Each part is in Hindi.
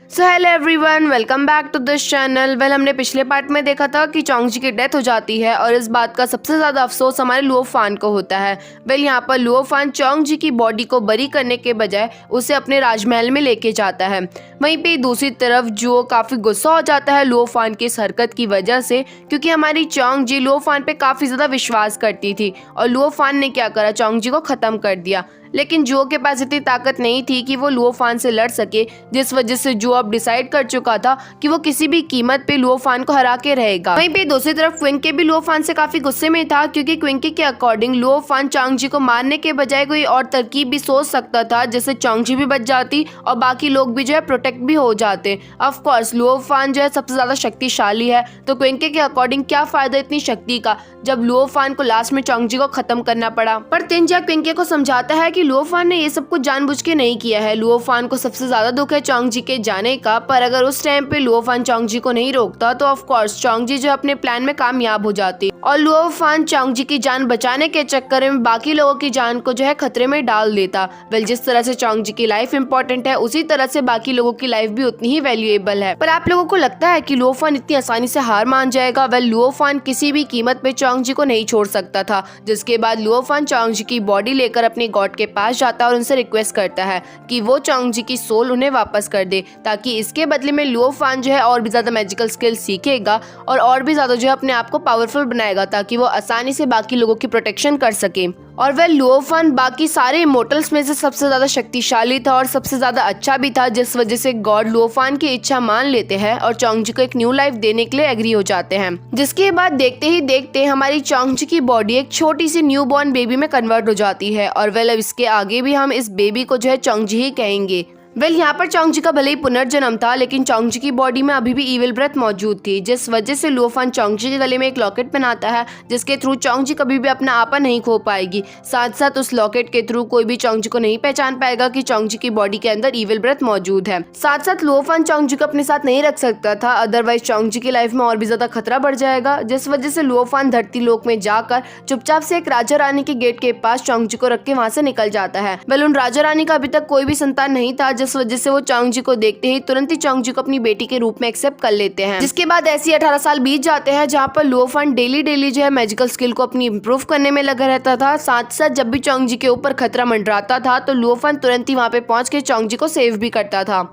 So hello everyone, welcome back to this channel. हमने पिछले पार्ट में देखा था कि चोंगजी की डेथ हो जाती है और इस बात का सबसे ज़्यादा अफसोस हमारे लुओ फान को होता है। यहाँ पर लुओ फान चोंगजी की बॉडी को बरी करने के बजाय उसे अपने राजमहल में लेके जाता है। वहीं पे दूसरी तरफ जो काफ़ी गुस्सा हो जाता है लुओ फान की इस हरकत की वजह से, क्योंकि हमारी चोंगजी लुओ फान पे काफ़ी ज़्यादा विश्वास करती थी और लुओ फान ने क्या करा, चोंगजी को ख़त्म कर दिया। लेकिन जो के पास इतनी ताकत नहीं थी कि वो लुओ फान से लड़ सके, जिस वजह से जो अब डिसाइड कर चुका था कि वो किसी भी कीमत पे लुओ फान को हरा के रहेगा। वहीं पे दूसरी तरफ क्विंके भी लुओ फान से काफी गुस्से में था, क्योंकि क्विंके के अकॉर्डिंग लुओ फान चोंगजी को मारने के बजाय कोई और तरकीब भी सोच सकता था, जिससे चोंगजी भी बच जाती और बाकी लोग भी जो है प्रोटेक्ट भी हो जाते। ऑफ कोर्स लुओ फान जो है सबसे ज्यादा शक्तिशाली है, तो क्विंके के अकॉर्डिंग क्या फायदा इतनी शक्ति का जब लुओ फान को लास्ट में चोंगजी को खत्म करना पड़ा। पर तिनजा क्विंके को समझाता है कि लुओ फान ने ये सब कुछ जानबूझ के नहीं किया है। लुओ फान को सबसे ज्यादा दुख है चोंगजी के जाने का, पर अगर उस टाइम पे लुओ फान चोंगजी को नहीं रोकता तो ऑफ कोर्स चोंगजी जो अपने प्लान में कामयाब हो जाती और लुओ फान चोंगजी की जान बचाने के चक्कर में बाकी लोगों की जान को जो है खतरे में डाल देता। जिस तरह से चोंगजी की लाइफ इंपॉर्टेंट है, उसी तरह से बाकी लोगों की लाइफ भी उतनी ही वैल्यूएबल है। पर आप लोगों को लगता है कि लुओ फान इतनी आसानी से हार मान जाएगा? लुओ फान किसी भी कीमत पे चोंगजी को नहीं छोड़ सकता था, जिसके बाद लुओ फान चोंगजी की बॉडी लेकर अपने गॉड के पास जाता है और उनसे रिक्वेस्ट करता है कि वो चोंगजी की सोल उन्हें वापस कर दे, ताकि इसके बदले में लुओ फान जो है और भी ज्यादा मैजिकल स्किल सीखेगा और भी ज्यादा जो है अपने आप को पावरफुल बनाएगा, ताकि वो आसानी से बाकी लोगों की प्रोटेक्शन कर सके। और लुओ फान बाकी सारे इमोर्टल्स में से सबसे ज्यादा शक्तिशाली था और सबसे ज्यादा अच्छा भी था, जिस वजह से गॉड लुओ फान की इच्छा मान लेते हैं और चोंगजी को एक न्यू लाइफ देने के लिए एग्री हो जाते हैं। जिसके बाद देखते ही देखते हमारी चोंगजी की बॉडी एक छोटी सी न्यू बॉर्न बेबी में कन्वर्ट हो जाती है और अब इसके आगे भी हम इस बेबी को जो है चोंगजी ही कहेंगे। यहाँ पर चोंगजी का भले ही पुनर्जन्म था, लेकिन चोंगजी की बॉडी में अभी भी इविल ब्रेथ मौजूद थी, जिस वजह से लुओ फान चोंगजी के गले में एक लॉकेट बनाता है, जिसके थ्रू चोंगजी कभी भी अपना आपा नहीं खो पाएगी। साथ साथ उस लॉकेट के थ्रू कोई भी चोंगजी को नहीं पहचान पाएगा कि चोंगजी की बॉडी के अंदर इविल ब्रेथ मौजूद है। साथ साथ लुओ फान चोंगजी को अपने साथ नहीं रख सकता था, अदरवाइज चोंगजी की लाइफ में और भी ज्यादा खतरा बढ़ जाएगा, जिस वजह से लुओ फान धरती लोक में जाकर चुपचाप से एक राजा रानी के गेट के पास चोंगजी को रख के वहाँ से निकल जाता है। उन राजा रानी का अभी तक कोई भी संतान नहीं था, जिस वजह से वो चोंगजी को देखते ही तुरंत ही चोंगजी को अपनी बेटी के रूप में एक्सेप्ट कर लेते हैं। जिसके बाद ऐसी 18 साल बीत जाते हैं, जहाँ पर लुओ फान डेली जो है मैजिकल स्किल को अपनी इम्प्रूव करने में लगा रहता था। साथ साथ जब भी चोंगजी के ऊपर खतरा मंडराता था तो लुओ फान तुरंत ही वहाँ पे पहुंच के चोंगजी को सेव भी करता था।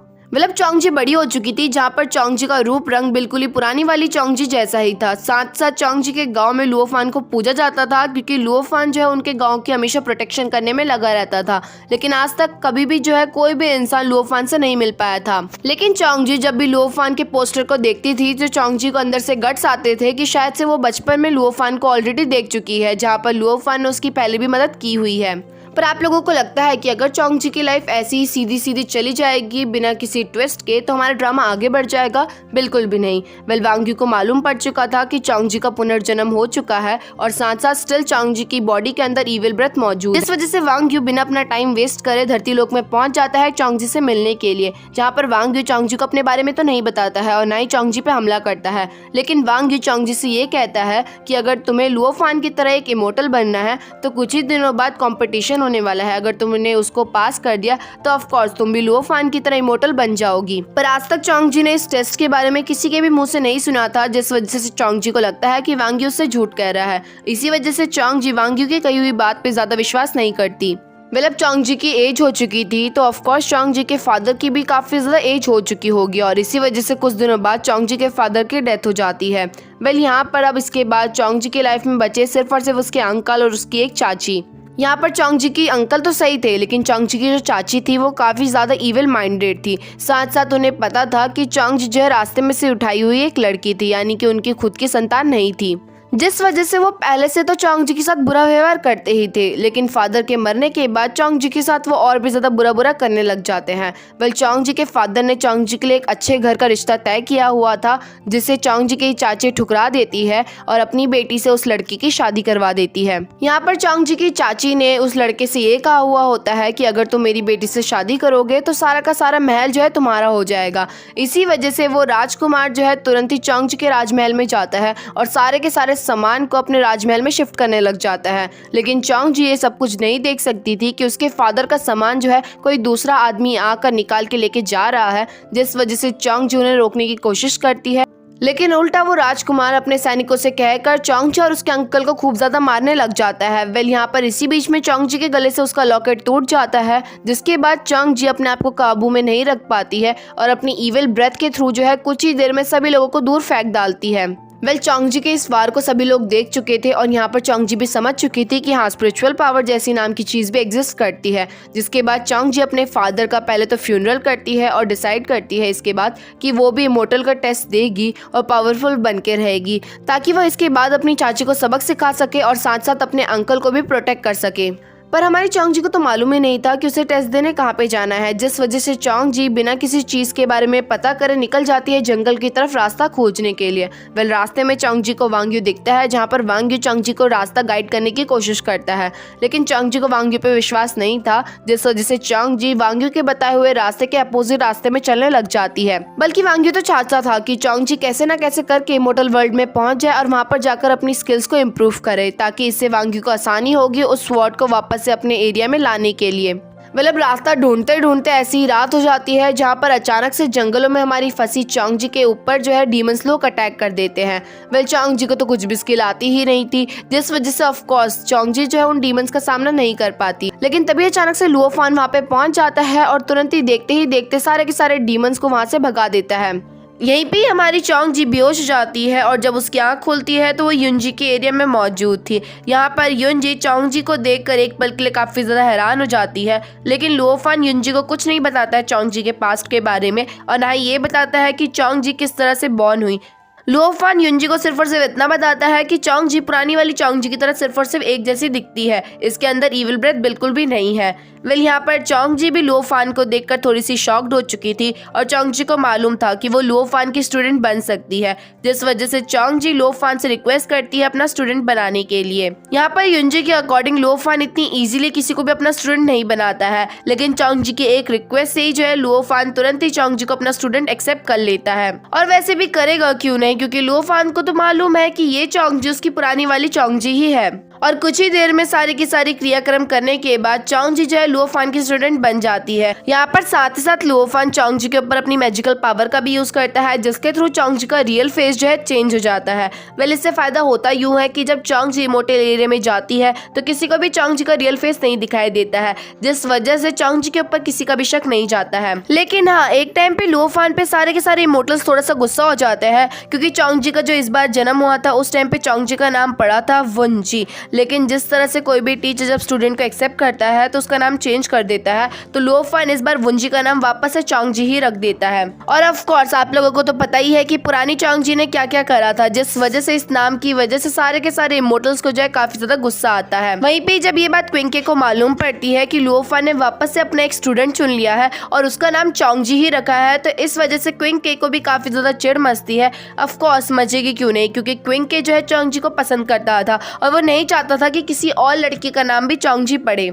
चोंगजी बड़ी हो चुकी थी, जहाँ पर चोंगजी का रूप रंग बिल्कुल ही पुरानी वाली चोंगजी जैसा ही था। साथ साथ चोंगजी के गांव में लुओ फान को पूजा जाता था, क्योंकि लुओ फान जो है उनके गांव की हमेशा प्रोटेक्शन करने में लगा रहता था। लेकिन आज तक कभी भी जो है कोई भी इंसान लुओ फान से नहीं मिल पाया था। लेकिन चोंगजी जब भी लुओ फान के पोस्टर को देखती थी तो चोंगजी को अंदर से गट्स आते थे कि शायद से वो बचपन में लुओ फान को ऑलरेडी देख चुकी है, जहाँ पर लुओ फान ने उसकी पहले भी मदद की हुई है। पर आप लोगों को लगता है कि अगर चोंगजी की लाइफ ऐसी ही सीधी सीधी चली जाएगी बिना किसी ट्विस्ट के, तो हमारा ड्रामा आगे बढ़ जाएगा? बिल्कुल भी नहीं। वांग यू को मालूम पड़ चुका था कि चोंगजी का पुनर्जन्म हो चुका है और साथ साथ स्टिल चोंगजी की बॉडी के अंदर इविल ब्रेथ मौजूद। इस वजह से वांग यू बिना अपना टाइम वेस्ट करे धरती लोक में पहुंच जाता है चोंगजी से मिलने के लिए, जहाँ पर वांग यू चोंगजी को अपने बारे में तो नहीं बताता है और ना ही चोंगजी पे हमला करता है। लेकिन वांग यू चोंगजी से ये कहता है कि अगर तुम्हें लुओ फान की तरह एक इमोर्टल बनना है तो कुछ ही दिनों बाद कॉम्पिटिशन होने वाला है। अगर तुमने उसको पास कर दिया तो ऑफ कोर्स तुम भी लुओ फान की तरह इमोर्टल बन जाओगी। पर आज तक चोंगजी ने इस टेस्ट के बारे में किसी के भी मुंह से नहीं सुना था, जिस वजह से चोंगजी को लगता है कि वांग यू उससे झूठ कह रहा है। इसी वजह से चोंगजी वांग यू की कही हुई बात पे ज्यादा विश्वास नहीं करती। चोंगजी की एज हो चुकी थी, तो ऑफ कोर्स चोंगजी के फादर की भी काफी ज्यादा एज हो चुकी होगी और इसी वजह से कुछ दिनों बाद चोंगजी के फादर की डेथ हो जाती है। यहाँ पर अब इसके बाद चोंगजी की लाइफ में बचे सिर्फ और सिर्फ उसके अंकल और उसकी एक चाची। यहाँ पर चोंगजी की अंकल तो सही थे, लेकिन चोंगजी की जो चाची थी वो काफी ज्यादा इविल माइंडेड थी। साथ साथ उन्हें पता था कि चोंगजी जो है रास्ते में से उठाई हुई एक लड़की थी, यानी कि उनकी खुद की संतान नहीं थी, जिस वजह से वो पहले से तो चोंगजी के साथ बुरा व्यवहार करते ही थे। लेकिन फादर के मरने के बाद चोंगजी के साथ वो और भी ज्यादा बुरा करने लग जाते हैं। चोंगजी के फादर ने चोंगजी के लिए एक अच्छे घर का रिश्ता तय किया हुआ था, जिसे चोंगजी की चाची ठुकरा देती है और अपनी बेटी से उस लड़की की शादी करवा देती है। यहाँ पर चोंगजी की चाची ने उस लड़के से ये कहा हुआ होता है कि अगर तुम मेरी बेटी से शादी करोगे तो सारा का सारा महल जो है तुम्हारा हो जाएगा। इसी वजह से वो राजकुमार जो है तुरंत ही चोंगजी के राजमहल में जाता है और सारे के सारे सामान को अपने राजमहल में शिफ्ट करने लग जाता है। लेकिन चोंग जी ये सब कुछ नहीं देख सकती थी कि उसके फादर का सामान जो है कोई दूसरा आदमी आकर निकाल के लेके जा रहा है, जिस वजह से चोंग जी उन्हें रोकने की कोशिश करती है। लेकिन उल्टा वो राजकुमार अपने सैनिकों से कहकर चोंग जी और उसके अंकल को खूब ज्यादा मारने लग जाता है। वेल यहाँ पर इसी बीच में चोंग जी के गले से उसका लॉकेट टूट जाता है, जिसके बाद चोंग जी अपने आप को काबू में नहीं रख पाती है और अपनी इविल ब्रेथ के थ्रू जो है कुछ ही देर में सभी लोगों को दूर फेंक डालती है। वेल चोंग जी के इस वार को सभी लोग देख चुके थे और यहाँ पर चोंग जी भी समझ चुकी थी कि हाँ, स्पिरिचुअल पावर जैसी नाम की चीज भी एग्जिस्ट करती है। जिसके बाद चोंग जी अपने फादर का पहले तो फ्यूनरल करती है और डिसाइड करती है इसके बाद कि वो भी इमोर्टल का टेस्ट देगी और पावरफुल बन के रहेगी, ताकि वह इसके बाद अपनी चाची को सबक सिखा सके और साथ साथ अपने अंकल को भी प्रोटेक्ट कर सके। पर हमारी चोंग जी को तो मालूम ही नहीं था कि उसे टेस्ट देने कहाँ पे जाना है, जिस वजह से चोंग जी बिना किसी चीज के बारे में पता करे निकल जाती है जंगल की तरफ रास्ता खोजने के लिए। वेल रास्ते में चोंग जी को वांग यू दिखता है, जहाँ पर वांग यू चोंग जी को रास्ता गाइड करने की कोशिश करता है। लेकिन चोंग जी को वांग यू पे विश्वास नहीं था, जिस वजह से चोंग जी वांग यू के बताए हुए रास्ते के अपोजिट रास्ते में चलने लग जाती है। बल्कि वांग यू तो चाहता था कि चोंग जी कैसे न कैसे करके इमोर्टल वर्ल्ड में पहुंच जाए और वहां पर जाकर अपनी स्किल्स को इम्प्रूव करे, ताकि इससे वांग यू को आसानी होगी उस स्वॉर्ड को वापस से अपने एरिया में लाने के लिए। मतलब रास्ता ढूंढते ढूंढते ऐसी ही रात हो जाती है, जहाँ पर अचानक से जंगलों में हमारी फंसी चोंग जी के ऊपर जो है डीमंस लोग अटैक कर देते हैं। वेल चोंग जी को तो कुछ भी स्किल आती ही नहीं थी, जिस वजह से ऑफ कोर्स चोंग जी जो है उन डीमंस का सामना नहीं कर पाती। लेकिन तभी अचानक से लुओ फान वहाँ पे पहुंच जाता है और तुरंत ही देखते सारे के सारे डीमंस को वहाँ से भगा देता है। यहीं पे हमारी चोंग जी बेहोश हो जाती है और जब उसकी आंख खुलती है तो वो युनजी के एरिया में मौजूद थी। यहाँ पर युनजी चोंग जी को देखकर एक पल के लिए काफी ज्यादा हैरान हो जाती है, लेकिन लुओ फान युनजी को कुछ नहीं बताता है चोंग जी के पास्ट के बारे में और ना ही ये बताता है कि चोंग जी किस तरह से बॉर्न हुई। लुओ फान युनजी को सिर्फ और सिर्फ इतना बताता है कि चोंग जी पुरानी वाली चोंग जी की तरह सिर्फ और सिर्फ एक जैसी दिखती है, इसके अंदर इविल ब्रेथ बिल्कुल भी नहीं है। वेल यहाँ पर चोंग जी भी लुओ फान को देखकर थोड़ी सी शॉक्ड हो चुकी थी और चोंग जी को मालूम था कि वो लुओ फान की स्टूडेंट बन सकती है, जिस वजह से चोंग जी लुओ फान से रिक्वेस्ट करती है अपना स्टूडेंट बनाने के लिए। यहाँ पर युनजी के अकॉर्डिंग लुओ फान इतनी इजीली किसी को भी अपना स्टूडेंट नहीं बनाता है, लेकिन चोंग जी के एक रिक्वेस्ट से ही जो है लुओ फान तुरंत ही चोंग जी को अपना स्टूडेंट एक्सेप्ट कर लेता है। और वैसे भी करेगा क्यों नहीं, क्योंकि लुओ फान को तो मालूम है कि ये चोंग जी उसकी पुरानी वाली चोंग जी ही है। और कुछ ही देर में सारी की सारी क्रियाक्रम करने के बाद चोंग जी जो है लुओ फान की स्टूडेंट बन जाती है। यहाँ पर साथ ही साथ लुओ फान चोंग जी के ऊपर अपनी मैजिकल पावर का भी यूज करता है, जिसके थ्रू चोंग जी का रियल फेस जो है चेंज हो जाता है। वेल इससे फायदा होता यूं है कि जब चोंग जी इमोर्टल एरिया में जाती है तो किसी को भी चोंग जी का रियल फेस नहीं दिखाई देता है, जिस वजह से चोंग जी के ऊपर किसी का भी शक नहीं जाता है। लेकिन हाँ, एक टाइम पे लुओ फान पे सारे के सारे इमोर्टल्स थोड़ा सा गुस्सा हो जाते हैं, क्योंकि चोंग जी का जो इस बार जन्म हुआ था उस टाइम पे चोंग जी का नाम पड़ा था वुनजी। लेकिन जिस तरह से कोई भी टीचर जब स्टूडेंट को एक्सेप्ट करता है तो उसका नाम चेंज कर देता है, तो लुओ फान इस बार वुनजी का नाम वापस से चोंग जी ही रख देता है। और ऑफ कोर्स आप लोगों को तो पता ही है कि पुरानी चोंग जी ने क्या क्या करा था, जिस वजह से इस नाम की वजह से सारे के सारे इमोर्टल्स को जो है काफी ज्यादा गुस्सा आता है। वहीं पे जब ये बात क्विंके को मालूम पड़ती है कि लुओ फान ने वापस से अपना एक स्टूडेंट चुन लिया है और उसका नाम चोंग जी ही रखा है, तो इस वजह से क्विंके को भी काफी ज्यादा चिढ़ मचती है। ऑफ कोर्स मचेगी क्यों नहीं, क्योंकि क्विंके जो है चोंग जी को पसंद करता था और वो नहीं चाहता था कि किसी और लड़की का नाम भी चोंग जी पड़े।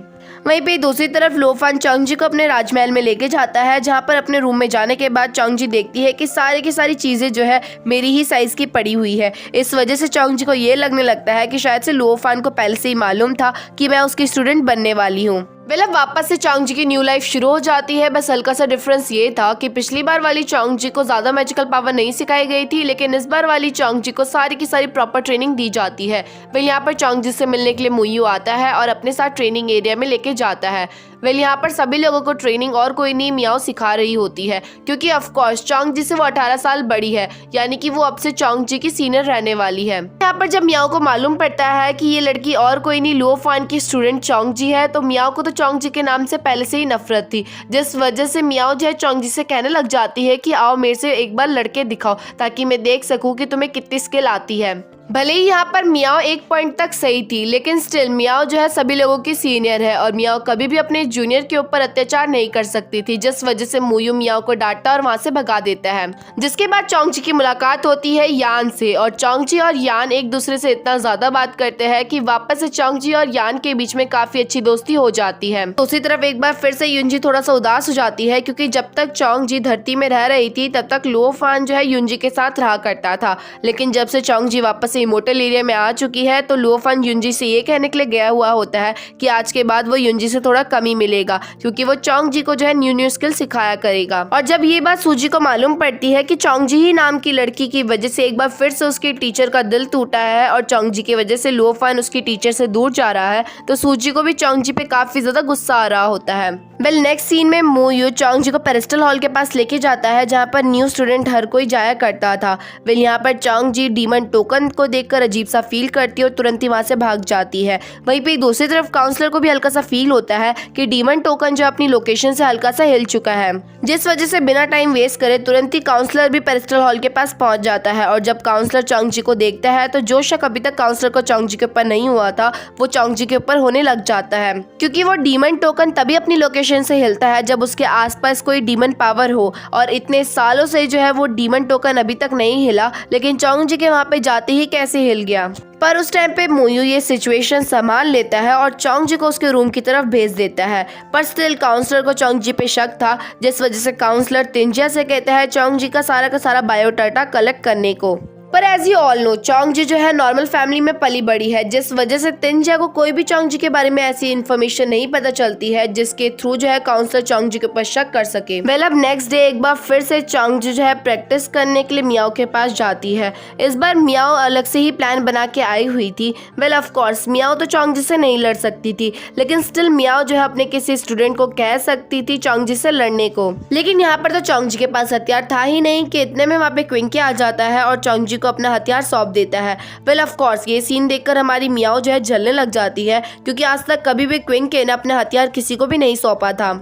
वहीं पे दूसरी तरफ लुओ फान चोंग जी को अपने राजमहल में लेके जाता है, जहाँ पर अपने रूम में जाने के बाद चोंग जी देखती है कि सारी की सारी चीजें जो है मेरी ही साइज की पड़ी हुई है। इस वजह से चोंग जी को ये लगने लगता है कि शायद से लुओ फान को पहले से ही मालूम था कि मैं उसकी स्टूडेंट बनने वाली हूँ। वेल अब वापस से चोंग जी की न्यू लाइफ शुरू हो जाती है। बस हल्का सा डिफरेंस ये था कि पिछली बार वाली चोंग जी को ज्यादा मैजिकल पावर नहीं सिखाई गई थी, लेकिन इस बार वाली चोंग जी को सारी की सारी प्रॉपर ट्रेनिंग दी जाती है। वेल यहाँ पर चोंग जी से मिलने के लिए मुयू आता है और अपने साथ ट्रेनिंग एरिया में लेके जाता है। वेल यहाँ पर सभी लोगों को ट्रेनिंग और कोई नहीं मियाओ सिखा रही होती है, क्योंकि ऑफ कोर्स चोंग जी से वो 18 साल बड़ी है, यानी कि वो अब से चोंग जी की सीनियर रहने वाली है। यहाँ पर जब मियाओ को मालूम पड़ता है कि ये लड़की और कोई नहीं लुओ फान की स्टूडेंट चोंग जी है, तो मियाओ को तो चोंग जी के नाम से पहले से ही नफरत थी, जिस वजह से मियाओ जो है चोंग जी से कहने लग जाती है कि आओ मेरे से एक बार लड़के दिखाओ ताकि मैं देख सकूं कि तुम्हें कितनी स्किल आती है। भले ही यहाँ पर मियाओ एक पॉइंट तक सही थी, लेकिन स्टिल मियाओ जो है सभी लोगों की सीनियर है और मियाओ कभी भी अपने जूनियर के ऊपर अत्याचार नहीं कर सकती थी, जिस वजह से मुयू मियाओ को डांटता और वहाँ से भगा देता है। जिसके बाद चोंग जी की मुलाकात होती है यान से और चोंग जी और यान एक दूसरे से इतना ज्यादा बात करते हैं कि वापस से चोंग जी और यान के बीच में काफी अच्छी दोस्ती हो जाती है। दूसरी तरफ एक बार फिर से युनजी थोड़ा सा उदास हो जाती है, क्योंकि जब तक चोंग जी धरती में रह रही थी तब तक लुओ फान जो है युनजी के साथ रहा करता था, लेकिन जब से चोंग जी वापस से इमोर्टल एरिया में आ चुकी है, तो लुओफान युनजी से ये कहने के लिए गया हुआ होता है कि आज के बाद वो युनजी से थोड़ा कम ही मिलेगा, क्योंकि वो चोंगजी को जो है न्यू स्किल सिखाया करेगा। और जब ये बात सूजी को मालूम पड़ती है कि चोंगजी ही नाम की लड़की की वजह से एक बार फिर से उसके टीचर का दिल टूटा है और चोंगजी की वजह से लुओफान उसकी टीचर से दूर जा रहा है, तो सूजी को भी चोंगजी पे काफी ज्यादा गुस्सा आ रहा होता है। नेक्स्ट सीन में मुयू चोंगजी को पेरिस्टल हॉल के पास लेके जाता है, जहाँ पर न्यू स्टूडेंट हर कोई जाया करता था। यहाँ पर चोंगजी डीमन टोकन को देखकर अजीब सा फील करती है और तुरंत ही वहाँ से भाग जाती है। वहीं पे दूसरी तरफ काउंसलर को भी हल्का सा फील होता है कि डीमन टोकन जो अपनी लोकेशन से हल्का सा हिल चुका है, जिस वजह से बिना टाइम वेस्ट करे तुरंत ही काउंसलर भी पेरिस्टल हॉल के पास पहुंच जाता है। और जब काउंसलर चोंगजी को देखता है तो जो शक अभी तक काउंसलर को चोंगजी के ऊपर नहीं हुआ था वो चोंगजी के ऊपर होने लग जाता है, क्योंकि वो डीमन टोकन तभी अपनी लोकेशन से हिलता है जब उसके आसपास कोई डीमन पावर हो, और इतने सालों से जो है वो डीमन टोकन अभी तक नहीं हिला, लेकिन चोंगजी के वहाँ पे जाते ही कैसे हिल गया। पर उस टाइम पे मुयू ये सिचुएशन संभाल लेता है और चोंगजी को उसके रूम की तरफ भेज देता है। पर स्टिल काउंसलर को चोंगजी पे शक था, जिस वजह से काउंसलर तिंजिया से कहता है चोंगजी का सारा बायोडाटा कलेक्ट करने को। पर एज यू ऑल नो चोंगजी जो है नॉर्मल फैमिली में पली बड़ी है, जिस वजह से तिंजिया को कोई भी चोंगजी के बारे में ऐसी इन्फॉर्मेशन नहीं पता चलती है जिसके थ्रू जो है काउंसलर चोंगजी के ऊपर शक कर सके। अब नेक्स्ट डे एक बार फिर से चोंगजी जो है प्रैक्टिस करने के लिए मियाओ के पास जाती है। इस बार मियाओ अलग से ही प्लान बना के आई हुई थी। ऑफ कोर्स मियाओ तो चोंगजी से नहीं लड़ सकती थी, लेकिन स्टिल मियाओ जो है अपने किसी स्टूडेंट को कह सकती थी चोंगजी से लड़ने को। लेकिन यहाँ पर तो चोंगजी के पास हथियार था ही नहीं कि इतने में वहाँ पे क्विंकी आ जाता है और चोंगजी को अपना हथियार सौंप देता है। ऑफ कोर्स ये सीन देखकर हमारी मियाओ जो है जलने लग जाती है, क्योंकि आज तक कभी भी क्विंकी ने अपना हथियार किसी को भी नहीं सौंपा था।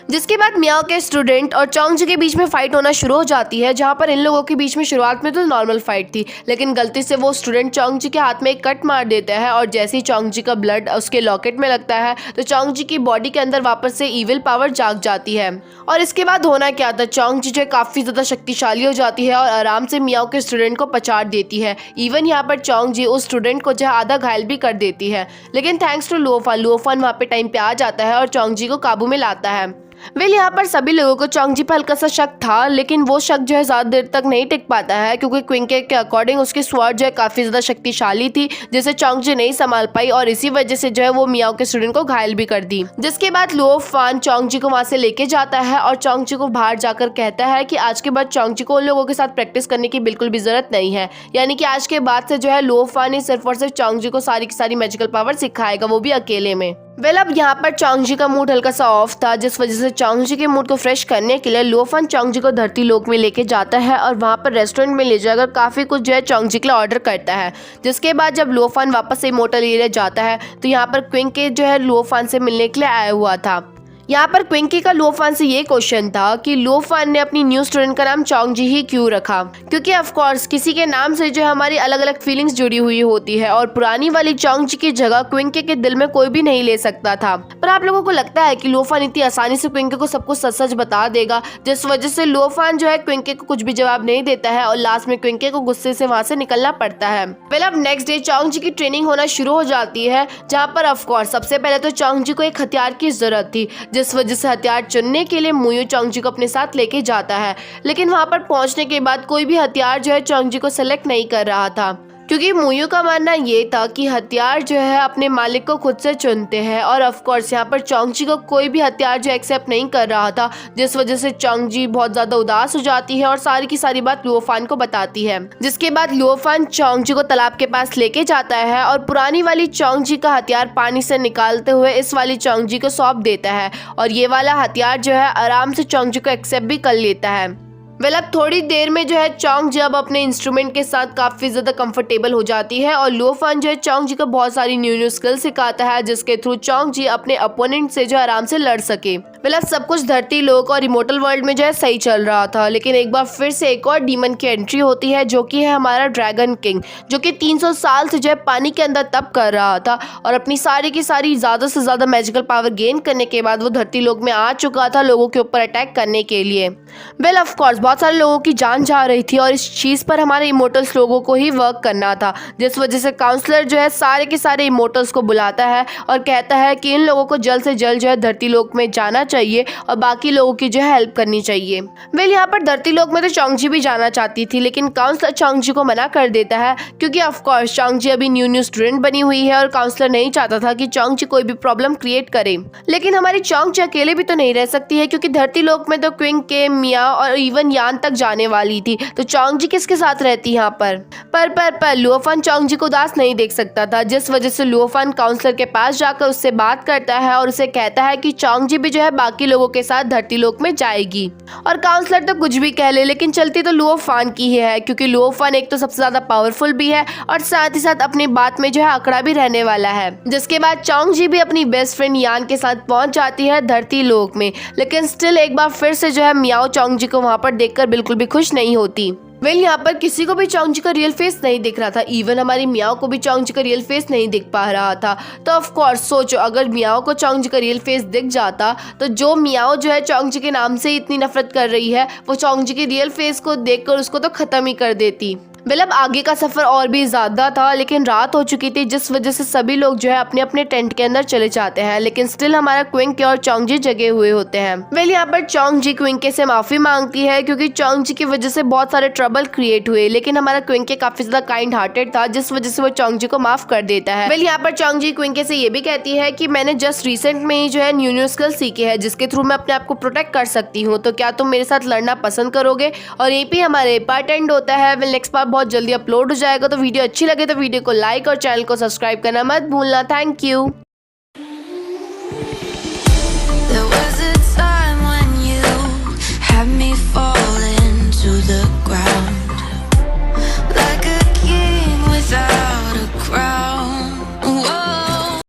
जिसके बाद मियाओ के स्टूडेंट और चोंगजी के बीच में फाइट होना शुरू हो जाती है, जहां पर इन लोगों के बीच में शुरुआत में तो नॉर्मल फाइट थी, लेकिन गलती से वो स्टूडेंट चोंगजी के हाथ में एक कट मार देता है और जैसे ही चोंगजी का ब्लड उसके लॉकेट में लगता है तो चोंगजी की बॉडी के अंदर वापस से इविल पावर जाग जाती है। और इसके बाद होना क्या था, चोंगजी जो काफी ज्यादा शक्तिशाली हो जाती है और आराम से मियाओ के स्टूडेंट को पछाड़ देती है। इवन यहाँ पर चोंगजी उस स्टूडेंट को जो आधा घायल भी कर देती है, लेकिन थैंक्स टू लुओफान वहाँ पे टाइम पे आ जाता है और चोंगजी को काबू में लाता है। यहाँ पर सभी लोगों को चोंगजी पर हल्का सा शक था, लेकिन वो शक जो है ज्यादा देर तक नहीं टिक पाता है, क्योंकि क्विंकी के अकॉर्डिंग उसकी स्वॉर्ड जो है काफी ज्यादा शक्तिशाली थी, जिसे चोंगजी नहीं संभाल पाई और इसी वजह से जो है वो मियाओ के स्टूडेंट को घायल भी कर दी। जिसके बाद लुओफान चोंगजी को वहां से लेके जाता है और चोंगजी को बाहर जाकर कहता है कि आज के बाद चोंगजी को उन लोगों के साथ प्रैक्टिस करने की बिल्कुल भी जरूरत नहीं है, यानी कि आज के बाद से जो है लुओफान ही सिर्फ और सिर्फ चोंगजी को सारी की सारी मैजिकल पावर सिखाएगा, वो भी अकेले में। अब यहाँ पर चोंगजी का मूड हल्का सा ऑफ था, जिस वजह से चोंगजी के मूड को फ्रेश करने के लिए लुओफान चोंगजी को धरती लोक में लेके जाता है और वहाँ पर रेस्टोरेंट में ले जाकर काफी कुछ जो है चोंगजी के लिए ऑर्डर करता है। जिसके बाद जब लुओफान वापस से इमोर्टल एरिया जाता है तो यहाँ पर क्विंकी जो है लुओफान से मिलने के लिए आया हुआ था। यहाँ पर क्विंकी का लुओफान से ये क्वेश्चन था कि लुओफान ने अपनी न्यू स्टूडेंट का नाम चोंगजी ही क्यों रखा, क्योंकि ऑफ कोर्स किसी के नाम से जो हमारी अलग अलग फीलिंग्स जुड़ी हुई होती है और पुरानी वाली चोंगजी की जगह क्विंकी के दिल में कोई भी नहीं ले सकता था। पर आप लोगों को लगता है कि लुओफान इतनी आसानी से क्विंकी को सब कुछ सच सच बता देगा, जिस वजह से लुओफान जो है क्विंकी को कुछ भी जवाब नहीं देता है और लास्ट में क्विंकी को गुस्से से वहाँ से निकलना पड़ता है। अब नेक्स्ट डे चोंगजी की ट्रेनिंग होना शुरू हो जाती है, जहाँ पर ऑफ कोर्स सबसे पहले तो चोंगजी को एक हथियार की जरूरत थी, जिस वजह से हथियार चुनने के लिए मुयू चोंगजी को अपने साथ लेके जाता है। लेकिन वहां पर पहुंचने के बाद कोई भी हथियार जो है चोंगजी को सेलेक्ट नहीं कर रहा था, क्योंकि मुयू का मानना ये था कि हथियार जो है अपने मालिक को खुद से चुनते हैं और ऑफ कोर्स यहाँ पर चोंगजी को कोई भी हथियार जो एक्सेप्ट नहीं कर रहा था, जिस वजह से चोंगजी बहुत ज्यादा उदास हो जाती है और सारी की सारी बात लुओफान को बताती है। जिसके बाद लुओफान चोंगजी को तालाब के पास लेके जाता है और पुरानी वाली चोंगजी का हथियार पानी से निकालते हुए इस वाली चोंगजी को सौंप देता है और ये वाला हथियार जो है आराम से चोंगजी को एक्सेप्ट भी कर लेता है। अब थोड़ी देर में जो है चोंगजी अब अपने इंस्ट्रूमेंट के साथ काफी ज्यादा कंफर्टेबल हो जाती है और लुओफान जो है चोंगजी को बहुत सारी न्यू स्किल सिखाता है, जिसके थ्रू चोंगजी अपने अपोनेंट से जो आराम से लड़ सके। सब कुछ धरती लोक और इमोर्टल वर्ल्ड में जो है सही चल रहा था, लेकिन एक बार फिर से एक और डीमन की एंट्री होती है, जो कि है हमारा ड्रैगन किंग, जो कि 300 साल से जो है पानी के अंदर तप कर रहा था और अपनी सारी की सारी ज्यादा से ज्यादा मैजिकल पावर गेन करने के बाद वो धरती लोक में आ चुका था लोगों के ऊपर अटैक करने के लिए। ऑफ कोर्स बहुत सारे लोगों की जान जा रही थी और इस चीज पर हमारे इमोर्टल्स लोगों को ही वर्क करना था, जिस वजह से काउंसलर जो है सारे के सारे इमोर्टल्स को बुलाता है और कहता है कि इन लोगों को जल्द से जल्द जो है धरती लोक में जाना चाहिए और बाकी लोगों की जो है हेल्प करनी चाहिए। वेल यहाँ पर धरती लोक में तो चोंगजी भी जाना चाहती थी, लेकिन काउंसलर चोंगजी को मना कर देता है क्योंकि ऑफ कोर्स चोंगजी अभी न्यू स्टूडेंट बनी हुई है और काउंसलर नहीं चाहता था कि चोंगजी कोई भी प्रॉब्लम क्रिएट करे। लेकिन हमारी चोंगजी अकेले भी तो नहीं रह सकती है, क्योंकि धरती लोक में तो क्विंग के, मियाओ और इवन यान तक जाने वाली थी, तो चोंगजी किसके साथ रहती यहाँ पर लुओफान चोंगजी को उदास नहीं देख सकता था, जिस वजह से लुओफान काउंसलर के पास जाकर उससे बात करता है और उसे कहता है कि चोंगजी भी जो है बाकी लोगों के साथ धरती लोक में जाएगी। और काउंसलर तो कुछ भी कह ले, लेकिन चलती तो लुओफान की ही है, क्योंकि लुओफान एक तो सबसे ज्यादा पावरफुल भी है और साथ ही साथ अपनी बात में जो है अकड़ा भी रहने वाला है। जिसके बाद चोंगजी भी अपनी बेस्ट फ्रेंड यान के साथ पहुंच जाती है धरती लोक में, लेकिन स्टिल एक बार फिर से जो है मियाओ चोंगजी को वहां पर देखकर बिल्कुल भी खुश नहीं होती। वेल यहाँ पर किसी को भी चोंगजी का रियल फेस नहीं दिख रहा था, इवन हमारी मियाओ को भी चोंगजी का रियल फेस नहीं दिख पा रहा था। तो ऑफ कोर्स सोचो, अगर मियाओ को चोंगजी का रियल फेस दिख जाता तो जो मियाओ जो है चोंगजी के नाम से इतनी नफरत कर रही है, वो चोंगजी के रियल फेस को देखकर उसको तो खत्म ही कर देती। वेल अब आगे का सफर और भी ज्यादा था, लेकिन रात हो चुकी थी, जिस वजह से सभी लोग जो है अपने अपने टेंट के अंदर चले जाते हैं, लेकिन स्टिल हमारा क्विंग और चोंगजी जगे हुए होते हैं। वेल यहाँ पर चोंगजी क्विंग से माफी मांगती है क्योंकि चोंगजी की वजह से बहुत सारे ट्रबल क्रिएट हुए, लेकिन हमारा क्विंग काफी ज्यादा काइंड हार्टेड था, जिस वजह से वो चोंगजी को माफ कर देता है। वेल यहाँ पर चोंगजी क्विंग से ये भी कहती है कि मैंने जस्ट रिसेंट में ही जो है न्यू स्किल सीखी है, जिसके थ्रू मैं अपने आप को प्रोटेक्ट कर सकती हूँ, तो क्या तुम मेरे साथ लड़ना पसंद करोगे। और यहीं पे हमारे पार्ट एंड होता है। वेल नेक्स्ट पार्ट बहुत जल्दी अपलोड हो जाएगा, तो वीडियो अच्छी लगे तो वीडियो को लाइक और चैनल को सब्सक्राइब करना मत भूलना। Thank you.